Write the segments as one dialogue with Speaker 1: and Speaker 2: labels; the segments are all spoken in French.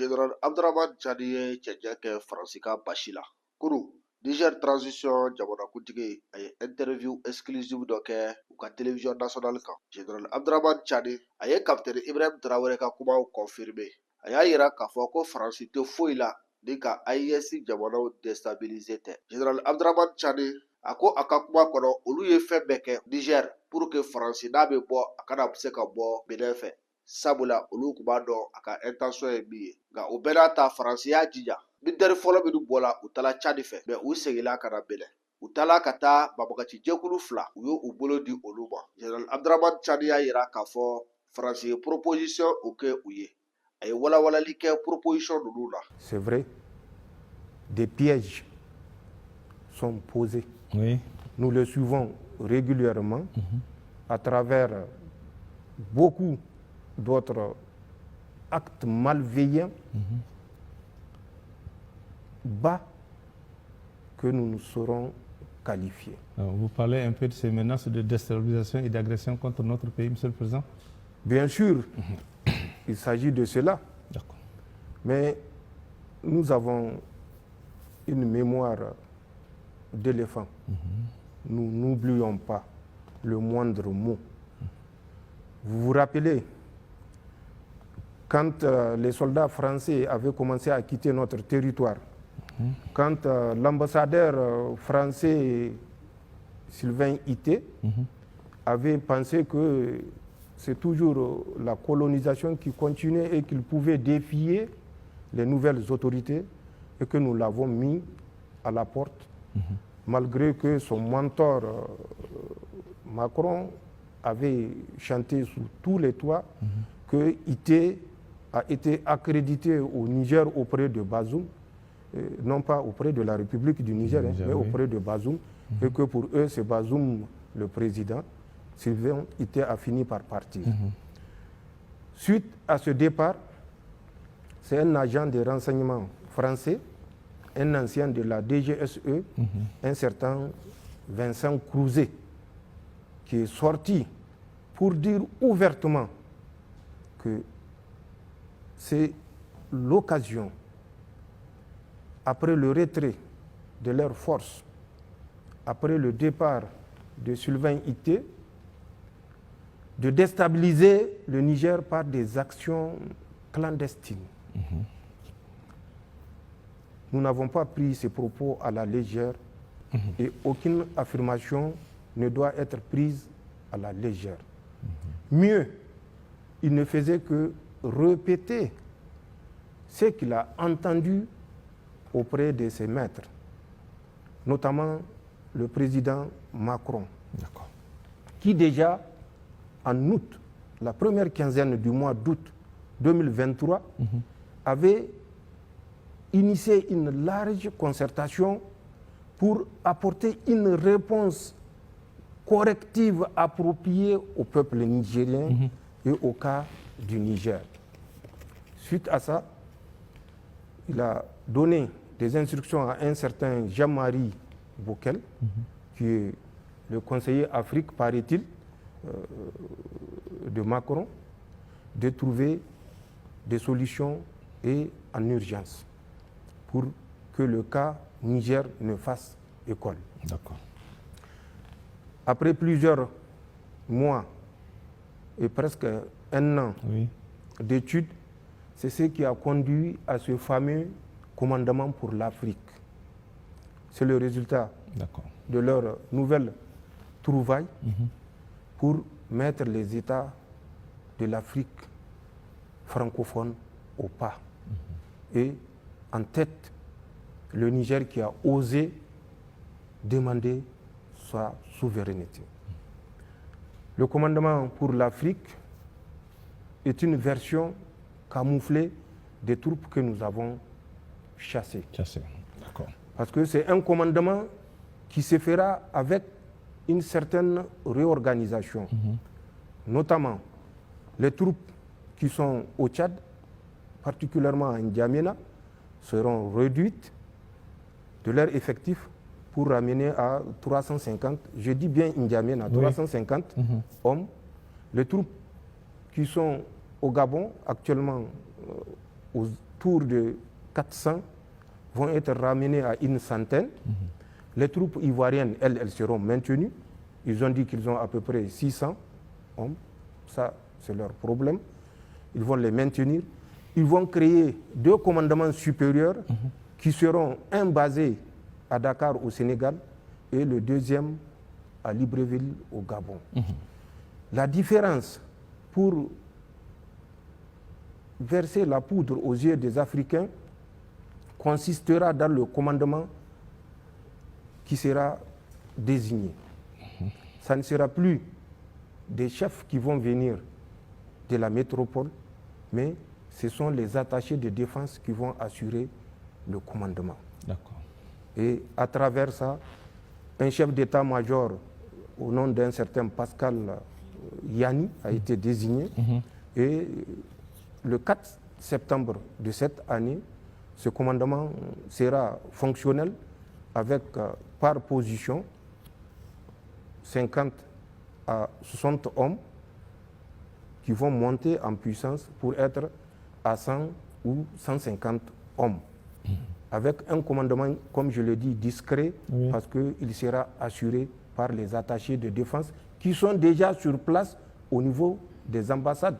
Speaker 1: Général Abdurrahman Chani ye cɛncɛn kɛ Faransi ka basi la. Kunu, Niger Transition jamanakuntigi a ye interview exclusive dɔ kɛ u ka télévision nationale kan. Général Abdurrahman Chani a ye capitaine Ibrahim Traoré ka kumaw confirmé. A y'a yira k'a fɔ ko Faransi tɛ foyi la ni ka AES jamanaw déstabiliser tɛ. Général Abdurrahman Chani a ko a ka kuma kɔnɔ olu ye fɛn bɛɛ kɛ Niger pour que Faransi n'a bɛ bɔ a kana se ka bɔ Benin fɛ. Sabula olu tun b'a dɔn a ka intention ye min ye nka o bɛɛ n'a ta Faransi y'a jija militaire fɔlɔ minnu bɔra u taara Tchad fɛ mais u seginna ka na Benin u taara ka taa banbagaci jɛkulu 2 u y'u bolo di olu ma. Général Abdurrahman Chani y'a yira k'a fɔ Faransi ye proposition o kɛ u ye a ye walawalali kɛ proposition ninnu la.
Speaker 2: C'est vrai, des pièges sont posés.
Speaker 3: Oui.
Speaker 2: Nous le suivons régulièrement à travers beaucoup d'autres actes malveillants bas que nous nous serons qualifiés.
Speaker 3: Alors, vous parlez un peu de ces menaces de déstabilisation et d'agression contre notre pays, Monsieur le Président?
Speaker 2: Bien sûr, il s'agit de cela.
Speaker 3: D'accord.
Speaker 2: Mais nous avons une mémoire d'éléphant. Nous n'oublions pas le moindre mot. Vous vous rappelez, quand les soldats français avaient commencé à quitter notre territoire, quand l'ambassadeur français Sylvain Ité avait pensé que c'est toujours la colonisation qui continuait et qu'il pouvait défier les nouvelles autorités et que nous l'avons mis à la porte, malgré que son mentor Macron avait chanté sous tous les toits que Ité a été accrédité au Niger auprès de Bazoum, non pas auprès de la République du Niger, mais auprès de Bazoum, et que pour eux c'est Bazoum le président. Sylvain Ité a fini par partir. Suite à ce départ, c'est un agent de renseignement français, un ancien de la DGSE, un certain Vincent Crouzet, qui est sorti pour dire ouvertement que c'est l'occasion, après le retrait de leurs forces, après le départ de Sylvain Ité, de déstabiliser le Niger par des actions clandestines. Nous n'avons pas pris ces propos à la légère et aucune affirmation ne doit être prise à la légère. Mieux, il ne faisait que répéter ce qu'il a entendu auprès de ses maîtres, notamment le président Macron, qui déjà en août, la première quinzaine du mois d'août 2023, avait initié une large concertation pour apporter une réponse corrective appropriée au peuple nigérien et au cas du Niger. Suite à ça, il a donné des instructions à un certain Jean-Marie Bockel, qui est le conseiller Afrique, paraît-il, de Macron, de trouver des solutions et en urgence pour que le cas Niger ne fasse école.
Speaker 3: D'accord.
Speaker 2: Après plusieurs mois et presque un an d'études, c'est ce qui a conduit à ce fameux commandement pour l'Afrique. C'est le résultat de leur nouvelle trouvaille pour mettre les États de l'Afrique francophone au pas. Et en tête, le Niger qui a osé demander sa souveraineté. Le commandement pour l'Afrique est une version camouflée des troupes que nous avons chassées.
Speaker 3: D'accord.
Speaker 2: Parce que c'est un commandement qui se fera avec une certaine réorganisation. Notamment, les troupes qui sont au Tchad, particulièrement à N'Djamena, seront réduites de leur effectif pour ramener à 350, je dis bien N'Djamena, 350 hommes. Les troupes qui sont au Gabon, actuellement autour de 400 vont être ramenés à une centaine. Les troupes ivoiriennes, elles seront maintenues. Ils ont dit qu'ils ont à peu près 600 hommes. Ça, c'est leur problème. Ils vont les maintenir. Ils vont créer 2 commandements supérieurs qui seront un basé à Dakar au Sénégal et le deuxième à Libreville au Gabon. La différence pour verser la poudre aux yeux des Africains consistera dans le commandement qui sera désigné. Ça ne sera plus des chefs qui vont venir de la métropole, mais ce sont les attachés de défense qui vont assurer le commandement.
Speaker 3: D'accord.
Speaker 2: Et à travers ça, un chef d'état-major au nom d'un certain Pascal Yanni a été désigné. Et le 4 septembre de cette année, ce commandement sera fonctionnel avec par position 50 à 60 hommes qui vont monter en puissance pour être à 100 ou 150 hommes. Avec un commandement, comme je le dis, discret, parce qu'il sera assuré par les attachés de défense qui sont déjà sur place au niveau des ambassades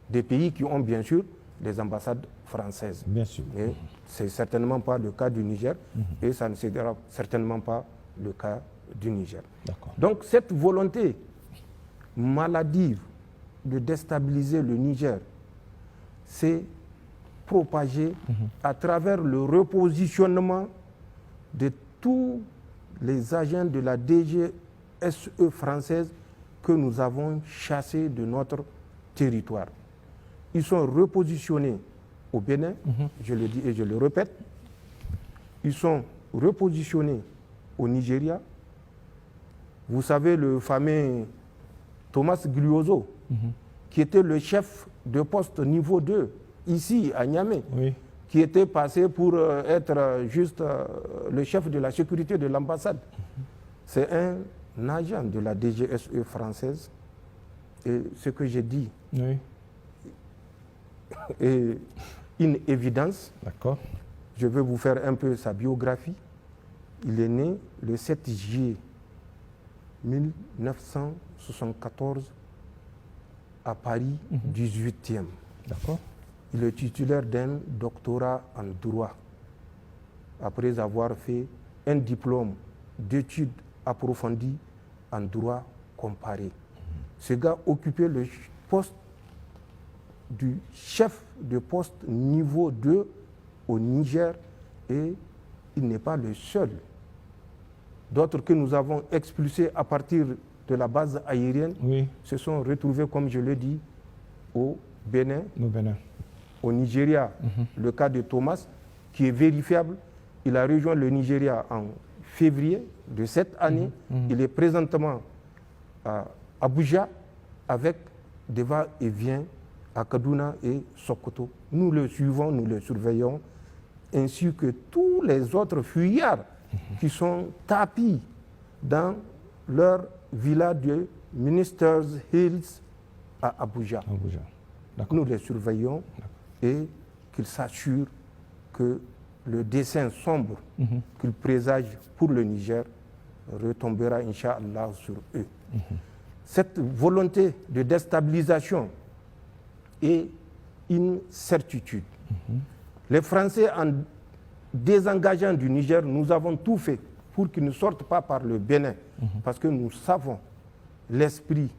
Speaker 2: des pays qui ont bien sûr des ambassades françaises.
Speaker 3: Bien sûr.
Speaker 2: Et ce n'est certainement pas le cas du Niger et ça ne sera certainement pas le cas du Niger. Donc cette volonté maladive de déstabiliser le Niger s'est propagée à travers le repositionnement de tous les agents de la DGSE française que nous avons chassés de notre territoire. Ils sont repositionnés au Bénin, je le dis et je le répète. Ils sont repositionnés au Nigeria. Vous savez, le fameux Thomas Gliozo, qui était le chef de poste niveau 2, ici à Niamey, qui était passé pour être juste le chef de la sécurité de l'ambassade. C'est un agent de la DGSE française. Et ce que j'ai dit est une évidence.
Speaker 3: D'accord.
Speaker 2: Je vais vous faire un peu sa biographie. Il est né le 7 juillet 1974 à Paris, 18e.
Speaker 3: D'accord.
Speaker 2: Il est titulaire d'un doctorat en droit, après avoir fait un diplôme d'études approfondies en droit comparé. Ce gars occupait le poste du chef de poste niveau 2 au Niger et il n'est pas le seul. D'autres que nous avons expulsés à partir de la base aérienne se sont retrouvés, comme je l'ai dit, au Bénin, au Nigeria. Le cas de Thomas, qui est vérifiable, il a rejoint le Nigeria en février de cette année. Il est présentement à Abuja avec des va-et-vient à Kaduna et Sokoto. Nous le suivons, nous le surveillons, ainsi que tous les autres fuyards qui sont tapis dans leur villa de Ministers Hills à Abuja. Nous les surveillons et qu'ils s'assurent que le dessein sombre qu'ils présagent pour le Niger retombera, Inch'Allah, sur eux. Cette volonté de déstabilisation est une certitude. Les Français, en désengageant du Niger, nous avons tout fait pour qu'ils ne sortent pas par le Bénin, parce que nous savons l'esprit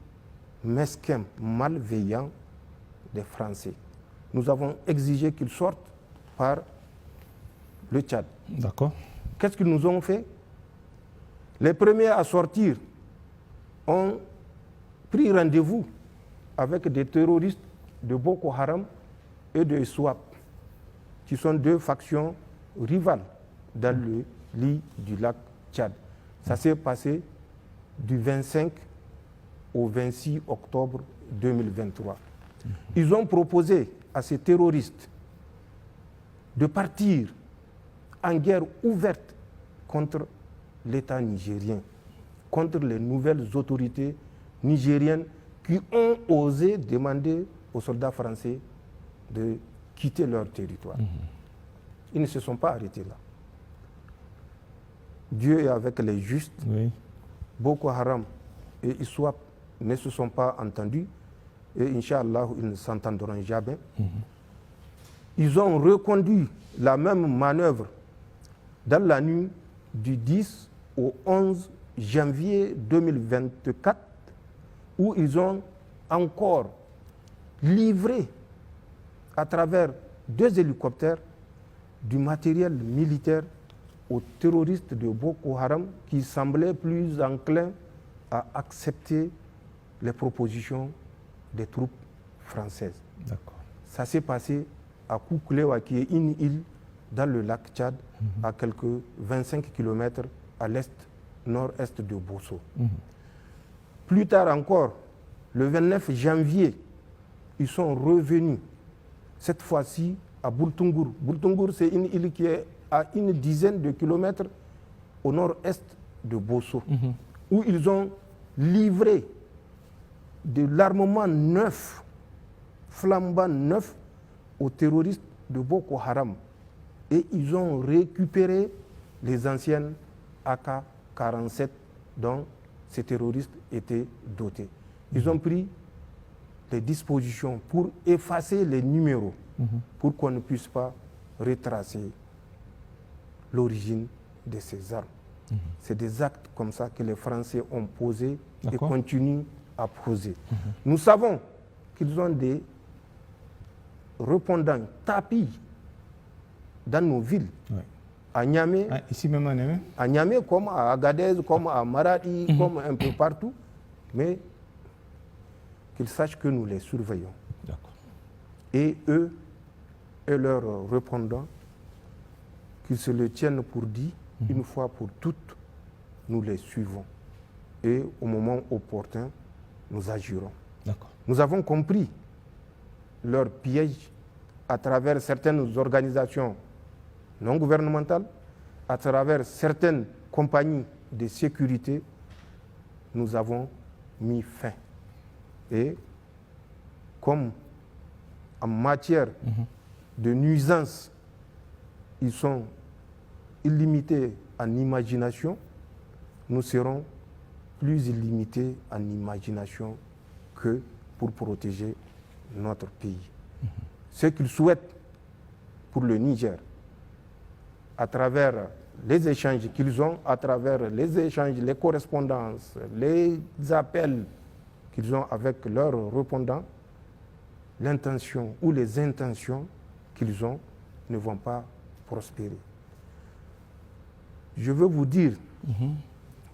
Speaker 2: mesquin, malveillant des Français. Nous avons exigé qu'ils sortent par le Tchad.
Speaker 3: D'accord.
Speaker 2: Qu'est-ce qu'ils nous ont fait? Les premiers à sortir ont pris rendez-vous avec des terroristes de Boko Haram et de SWAP, qui sont 2 factions rivales dans le lit du lac Tchad. Ça s'est passé du 25 au 26 octobre 2023. Ils ont proposé à ces terroristes de partir en guerre ouverte contre l'État nigérien, contre les nouvelles autorités nigériennes qui ont osé demander aux soldats français de quitter leur territoire. Ils ne se sont pas arrêtés là. Dieu est avec les justes.
Speaker 3: Oui.
Speaker 2: Boko Haram et ISWAP ne se sont pas entendus et Inch'Allah, ils ne s'entendront jamais. Ils ont reconduit la même manœuvre dans la nuit du 10 au 11 janvier 2024 où ils ont encore livré à travers 2 hélicoptères du matériel militaire aux terroristes de Boko Haram qui semblaient plus enclins à accepter les propositions des troupes françaises.
Speaker 3: D'accord.
Speaker 2: Ça s'est passé à Kouklewa, qui est une île dans le lac Tchad, à quelques 25 km à l'est, nord-est de Bosso. Plus tard encore, le 29 janvier, ils sont revenus, cette fois-ci à Boultungour. Boultungour, c'est une île qui est à une dizaine de kilomètres au nord-est de Bosso, où ils ont livré de l'armement neuf, flambant neuf, aux terroristes de Boko Haram. Et ils ont récupéré les anciennes AK-47 dont ces terroristes étaient dotés. Ils ont pris les dispositions pour effacer les numéros, pour qu'on ne puisse pas retracer l'origine de ces armes. C'est des actes comme ça que les Français ont posés et continuent à poser. Nous savons qu'ils ont des répondants tapis dans nos villes. À Niamey,
Speaker 3: ici même à Niamey?
Speaker 2: À Niamey, comme à Agadez, comme à Maradi, comme un peu partout. Mais qu'ils sachent que nous les surveillons. Et eux et leurs répondants, qu'ils se le tiennent pour dit, une fois pour toutes, nous les suivons. Et au moment opportun, nous agirons. Nous avons compris leur piège à travers certaines organisations non gouvernementales, à travers certaines compagnies de sécurité. Nous avons mis fin. Et comme en matière de nuisance, ils sont illimités en imagination, nous serons plus illimités en imagination que pour protéger notre pays. Ce qu'ils souhaitent pour le Niger, à travers les échanges qu'ils ont, à travers les échanges, les correspondances, les appels qu'ils ont avec leurs répondants, l'intention ou les intentions qu'ils ont ne vont pas prospérer. Je veux vous dire,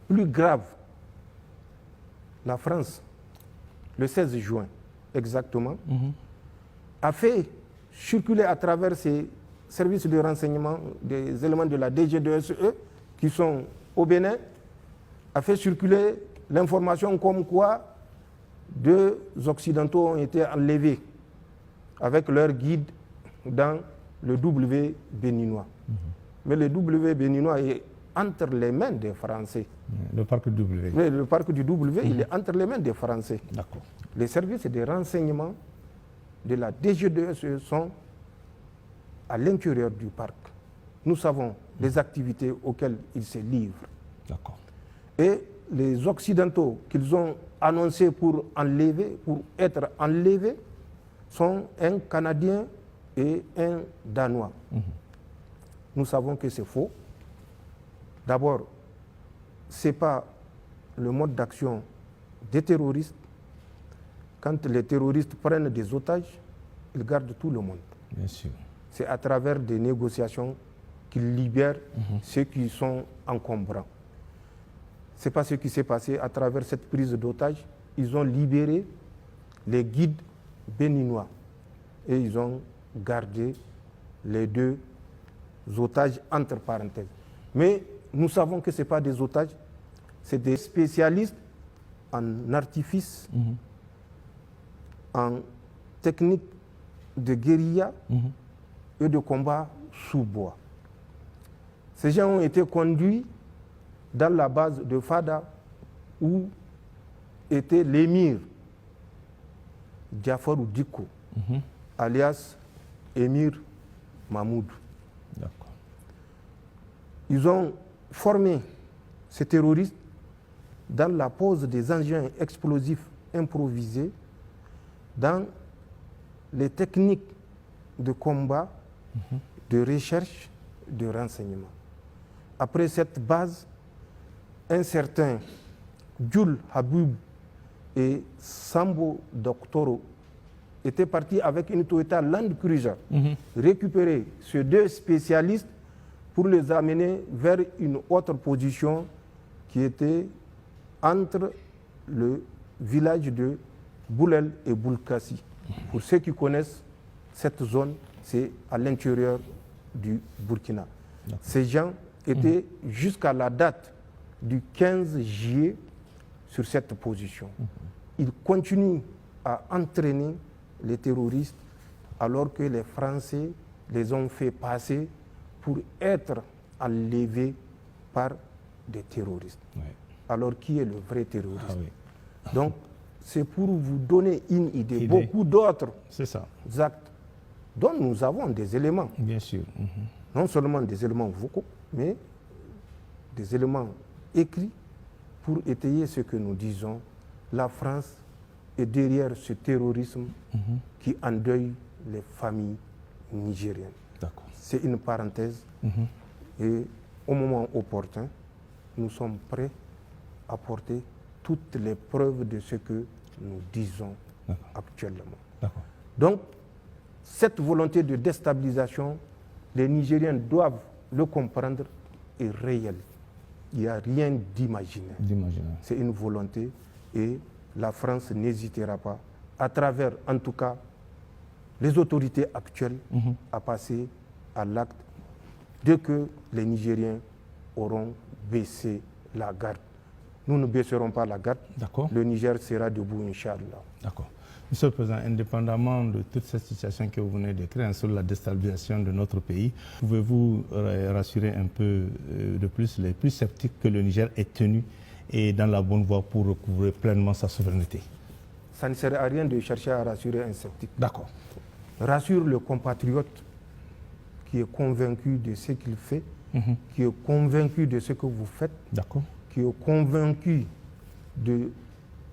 Speaker 2: plus grave, la France, le 16 juin exactement, a fait circuler à travers ses services de renseignement des éléments de la DG2SE qui sont au Bénin, a fait circuler l'information comme quoi 2 Occidentaux ont été enlevés avec leur guide dans le W béninois. Mais le W béninois est entre les mains des Français.
Speaker 3: Le parc du W.
Speaker 2: Mais le parc du W, il est entre les mains des Français. Les services de renseignement de la DG2SE sont à l'intérieur du parc. Nous savons les activités auxquelles ils se livrent. Et les Occidentaux qu'ils ont annoncés pour être enlevés, sont un Canadien et un Danois. Nous savons que c'est faux. D'abord, ce n'est pas le mode d'action des terroristes. Quand les terroristes prennent des otages, ils gardent tout le monde.
Speaker 3: Bien sûr.
Speaker 2: C'est à travers des négociations qu'ils libèrent ceux qui sont encombrants. Ce n'est pas ce qui s'est passé à travers cette prise d'otages. Ils ont libéré les guides béninois et ils ont gardé les 2 otages entre parenthèses. Mais nous savons que ce n'est pas des otages, c'est des spécialistes en artifice, en technique de guérilla et de combat sous bois. Ces gens ont été conduits dans la base de Fada où était l'émir Diaforou Diko, alias Émir Mahmoud.
Speaker 3: D'accord.
Speaker 2: Ils ont formé ces terroristes dans la pose des engins explosifs improvisés, dans les techniques de combat, de recherche, de renseignement. Après cette base, un certain Jules Habib et Sambo Doktoro étaient partis avec une Toyota Land Cruiser récupérer ces deux spécialistes pour les amener vers une autre position qui était entre le village de Boulel et Boulkassi. Pour ceux qui connaissent cette zone, c'est à l'intérieur du Burkina. Ces gens étaient jusqu'à la date du 15 juillet sur cette position. Ils continuent à entraîner les terroristes alors que les Français les ont fait passer pour être enlevés par des terroristes.
Speaker 3: Oui.
Speaker 2: Alors qui est le vrai terroriste?
Speaker 3: Ah oui.
Speaker 2: Donc, c'est pour vous donner une idée. Beaucoup d'autres
Speaker 3: C'est ça.
Speaker 2: actes dont nous avons des éléments.
Speaker 3: Bien sûr.
Speaker 2: Non seulement des éléments vocaux, mais des éléments écrits pour étayer ce que nous disons. La France est derrière ce terrorisme qui endeuille les familles nigériennes.
Speaker 3: D'accord.
Speaker 2: C'est une parenthèse. Et au moment opportun, nous sommes prêts à porter toutes les preuves de ce que nous disons actuellement.
Speaker 3: D'accord.
Speaker 2: Donc, cette volonté de déstabilisation, les Nigériens doivent le comprendre, est réelle. Il n'y a rien d'imaginaire. C'est une volonté et la France n'hésitera pas, à travers en tout cas les autorités actuelles, à passer à l'acte dès que les Nigériens auront baissé la garde. Nous ne baisserons pas la garde.
Speaker 3: D'accord.
Speaker 2: Le Niger sera debout, Inch'Allah.
Speaker 3: D'accord. Monsieur le Président, indépendamment de toute cette situation que vous venez d'écrire sur la déstabilisation de notre pays, pouvez-vous rassurer un peu de plus les plus sceptiques que le Niger est tenu et dans la bonne voie pour recouvrer pleinement sa souveraineté?
Speaker 2: Ça ne sert à rien de chercher à rassurer un sceptique.
Speaker 3: D'accord.
Speaker 2: Rassure le compatriote qui est convaincu de ce qu'il fait, qui est convaincu de ce que vous faites, qui est convaincu de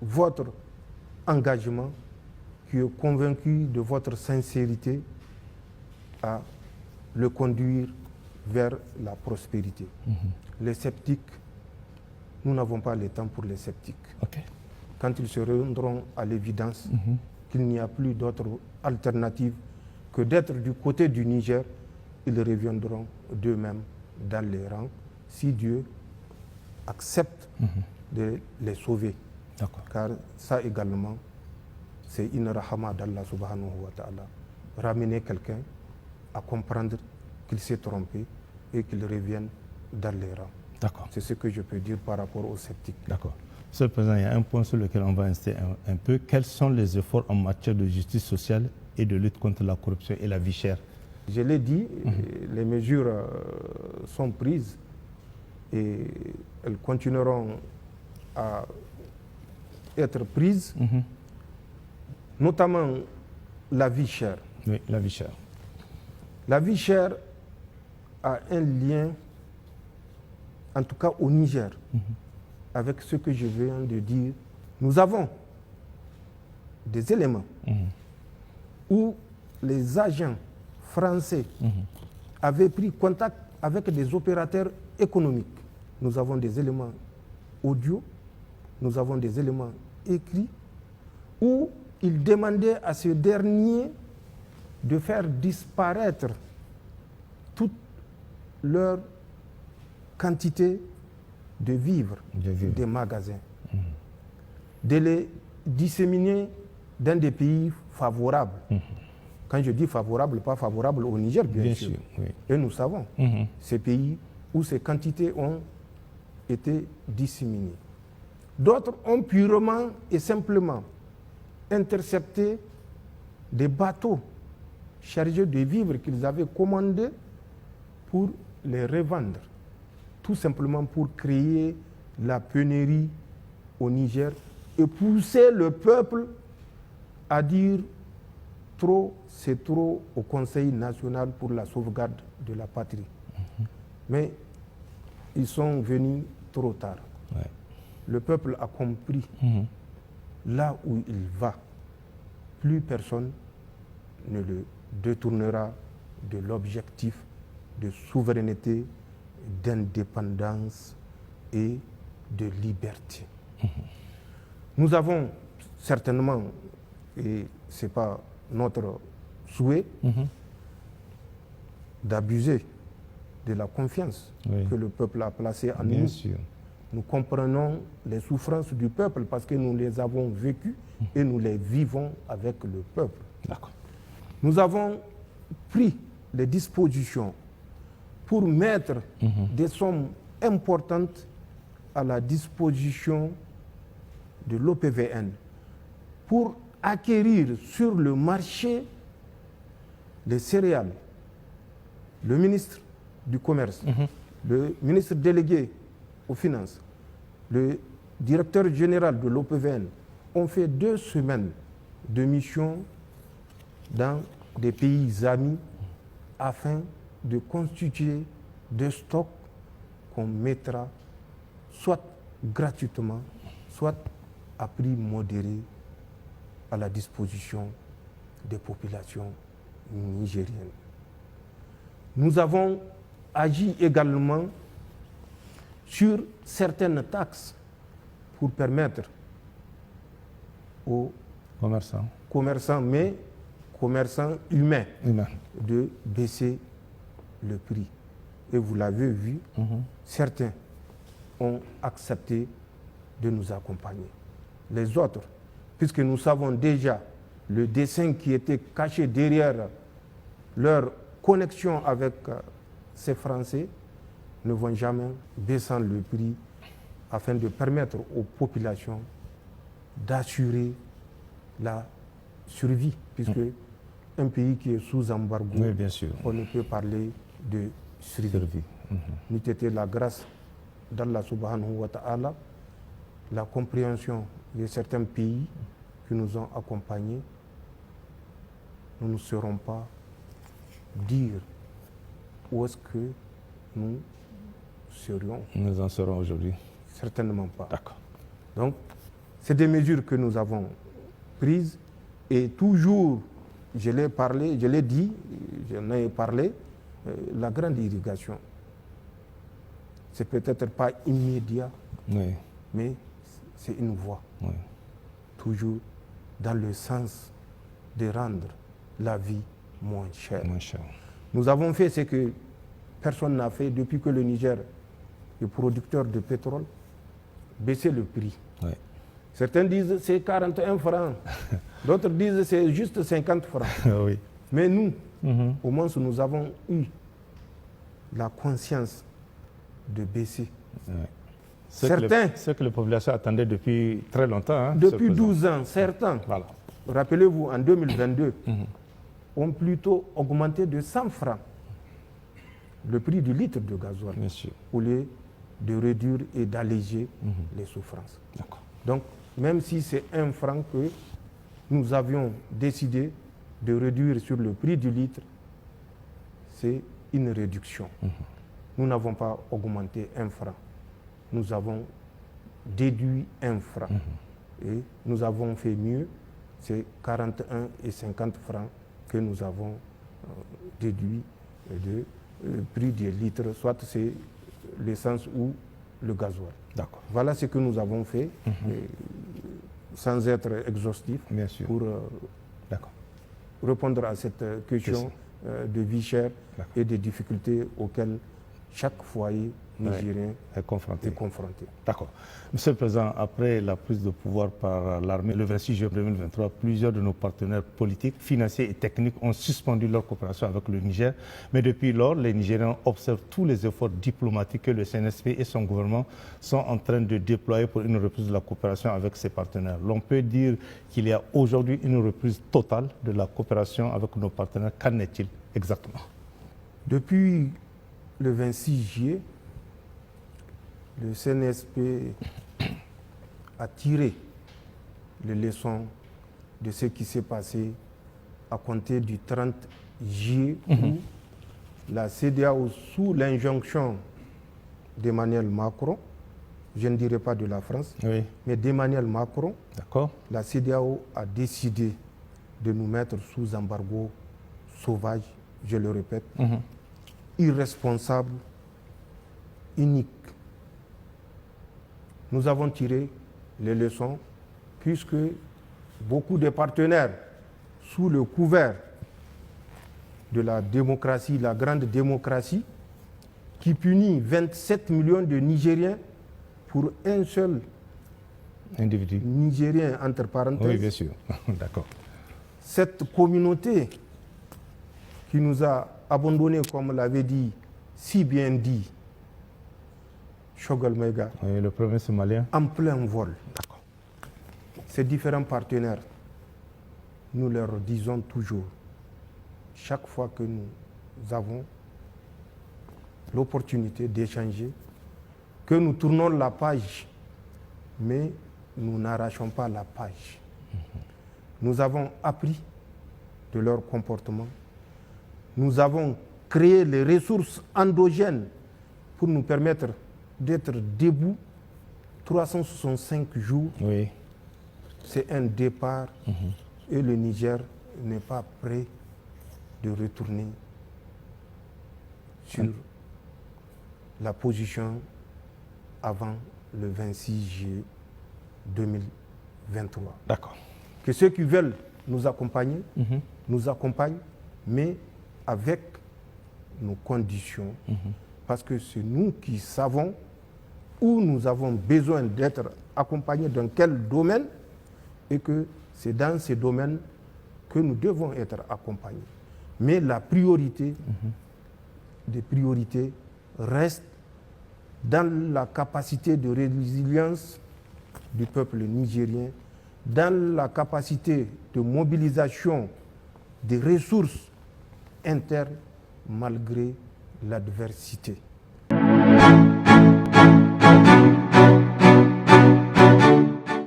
Speaker 2: votre engagement, qui est convaincu de votre sincérité à le conduire vers la prospérité. Les sceptiques, nous n'avons pas le temps pour les sceptiques. Quand ils se rendront à l'évidence qu'il n'y a plus d'autre alternative que d'être du côté du Niger, ils reviendront d'eux-mêmes dans les rangs, si Dieu accepte de les sauver. Car ça également, c'est une rahama d'Allah subhanahu wa ta'ala. Ramener quelqu'un à comprendre qu'il s'est trompé et qu'il revienne dans les rangs. C'est ce que je peux dire par rapport aux sceptiques.
Speaker 3: D'accord. Monsieur le Président, il y a un point sur lequel on va insister un peu. Quels sont les efforts en matière de justice sociale et de lutte contre la corruption et la vie chère?
Speaker 2: Je l'ai dit, les mesures sont prises et elles continueront à être prises, notamment la vie chère.
Speaker 3: Oui, la vie chère.
Speaker 2: La vie chère a un lien, en tout cas au Niger, avec ce que je viens de dire. Nous avons des éléments où les agents français avaient pris contact avec des opérateurs économiques. Nous avons des éléments audio, nous avons des éléments écrits où ils demandaient à ce dernier de faire disparaître toute leur quantité de vivres des magasins, de les disséminer dans des pays favorables. Quand je dis favorable, pas favorable au Niger, bien sûr. Et nous savons ces pays où ces quantités ont été disséminées. D'autres ont purement et simplement intercepté des bateaux chargés de vivres qu'ils avaient commandés pour les revendre, tout simplement pour créer la pénurie au Niger et pousser le peuple à dire c'est trop au Conseil national pour la sauvegarde de la patrie. Mais ils sont venus trop tard.
Speaker 3: Ouais.
Speaker 2: Le peuple a compris là où il va. Plus personne ne le détournera de l'objectif de souveraineté, d'indépendance et de liberté. Nous avons certainement, et ce n'est pas notre souhait, d'abuser de la confiance que le peuple a placée en
Speaker 3: Bien
Speaker 2: nous.
Speaker 3: sûr.
Speaker 2: Nous comprenons les souffrances du peuple parce que nous les avons vécues et nous les vivons avec le peuple.
Speaker 3: D'accord.
Speaker 2: Nous avons pris les dispositions pour mettre des sommes importantes à la disposition de l'OPVN pour acquérir sur le marché les céréales. Le ministre du Commerce, le ministre délégué aux Finances, le directeur général de l'OPVN ont fait 2 semaines de mission dans des pays amis afin de constituer des stocks qu'on mettra soit gratuitement, soit à prix modéré à la disposition des populations nigériennes. Nous avons agi également sur certaines taxes pour permettre aux commerçants, mais commerçants humains, de baisser le prix. Et vous l'avez vu, certains ont accepté de nous accompagner. Les autres, puisque nous savons déjà le dessein qui était caché derrière leur connexion avec ces Français, ne vont jamais baisser le prix afin de permettre aux populations d'assurer la survie, puisque un pays qui est sous embargo,
Speaker 3: bien sûr,
Speaker 2: on ne peut parler de survie. N'eût été la grâce d'Allah subhanahu wa ta'ala, la compréhension de certains pays qui nous ont accompagnés, nous ne saurons pas dire où est-ce que nous serions.
Speaker 3: Nous en serons aujourd'hui.
Speaker 2: Certainement pas.
Speaker 3: D'accord.
Speaker 2: Donc, c'est des mesures que nous avons prises et toujours, je l'ai dit, j'en ai parlé, la grande irrigation, c'est peut-être pas immédiat, mais c'est une voie. Toujours dans le sens de rendre la vie moins chère. Nous avons fait ce que personne n'a fait depuis que le Niger est producteur de pétrole, baisser le prix. Certains disent c'est 41 francs, d'autres disent c'est juste 50 francs. Mais nous, au moins nous avons eu la conscience de baisser.
Speaker 3: Ce que les populations attendaient depuis très longtemps.
Speaker 2: Depuis 12 ans, certains, rappelez-vous, en 2022, ont plutôt augmenté de 100 francs le prix du litre de gasoil au lieu de réduire et d'alléger les souffrances. Donc, même si c'est 1 franc que nous avions décidé de réduire sur le prix du litre, c'est une réduction. Nous n'avons pas augmenté 1 franc. Nous avons déduit 1 franc. Et nous avons fait mieux, c'est 41 et 50 francs que nous avons déduit de prix des litres, soit c'est l'essence ou le gasoil. Voilà ce que nous avons fait, sans être exhaustif, pour répondre à cette question de vie chère et des difficultés auxquelles chaque foyer nigérien est confronté.
Speaker 3: D'accord. Monsieur le Président, après la prise de pouvoir par l'armée le 26 juin 2023, plusieurs de nos partenaires politiques, financiers et techniques ont suspendu leur coopération avec le Niger. Mais depuis lors, les Nigériens observent tous les efforts diplomatiques que le CNSP et son gouvernement sont en train de déployer pour une reprise de la coopération avec ses partenaires. L'on peut dire qu'il y a aujourd'hui une reprise totale de la coopération avec nos partenaires. Qu'en est-il exactement?
Speaker 2: Depuis le 26 juillet, le CNSP a tiré les leçons de ce qui s'est passé à compter du 30 juillet, où la CEDEAO, sous l'injonction d'Emmanuel Macron, je ne dirais pas de la France,
Speaker 3: Oui.
Speaker 2: mais d'Emmanuel Macron,
Speaker 3: D'accord.
Speaker 2: la CEDEAO a décidé de nous mettre sous embargo sauvage, je le répète, irresponsable, unique. Nous avons tiré les leçons puisque beaucoup de partenaires, sous le couvert de la démocratie, la grande démocratie, qui punit 27 millions de Nigériens pour un seul
Speaker 3: Individu.
Speaker 2: Nigérien, entre parenthèses.
Speaker 3: Oui, bien sûr. D'accord.
Speaker 2: Cette communauté qui nous a abandonnés, comme l'avait dit, si bien dit, Choguel Maïga,
Speaker 3: Oui, le premier Somalien.
Speaker 2: en plein vol.
Speaker 3: D'accord.
Speaker 2: Ces différents partenaires, nous leur disons toujours, chaque fois que nous avons l'opportunité d'échanger, que nous tournons la page, mais nous n'arrachons pas la page. Nous avons appris de leur comportement. Nous avons créé les ressources endogènes pour nous permettre d'être debout 365 jours.
Speaker 3: Oui.
Speaker 2: C'est un départ et le Niger n'est pas prêt de retourner sur la position avant le 26 juillet 2023.
Speaker 3: D'accord.
Speaker 2: Que ceux qui veulent nous accompagner, nous accompagnent, mais avec nos conditions, parce que c'est nous qui savons où nous avons besoin d'être accompagnés dans quel domaine, et que c'est dans ces domaines que nous devons être accompagnés. Mais la priorité des priorités reste dans la capacité de résilience du peuple nigérien, dans la capacité de mobilisation des ressources internes malgré l'adversité.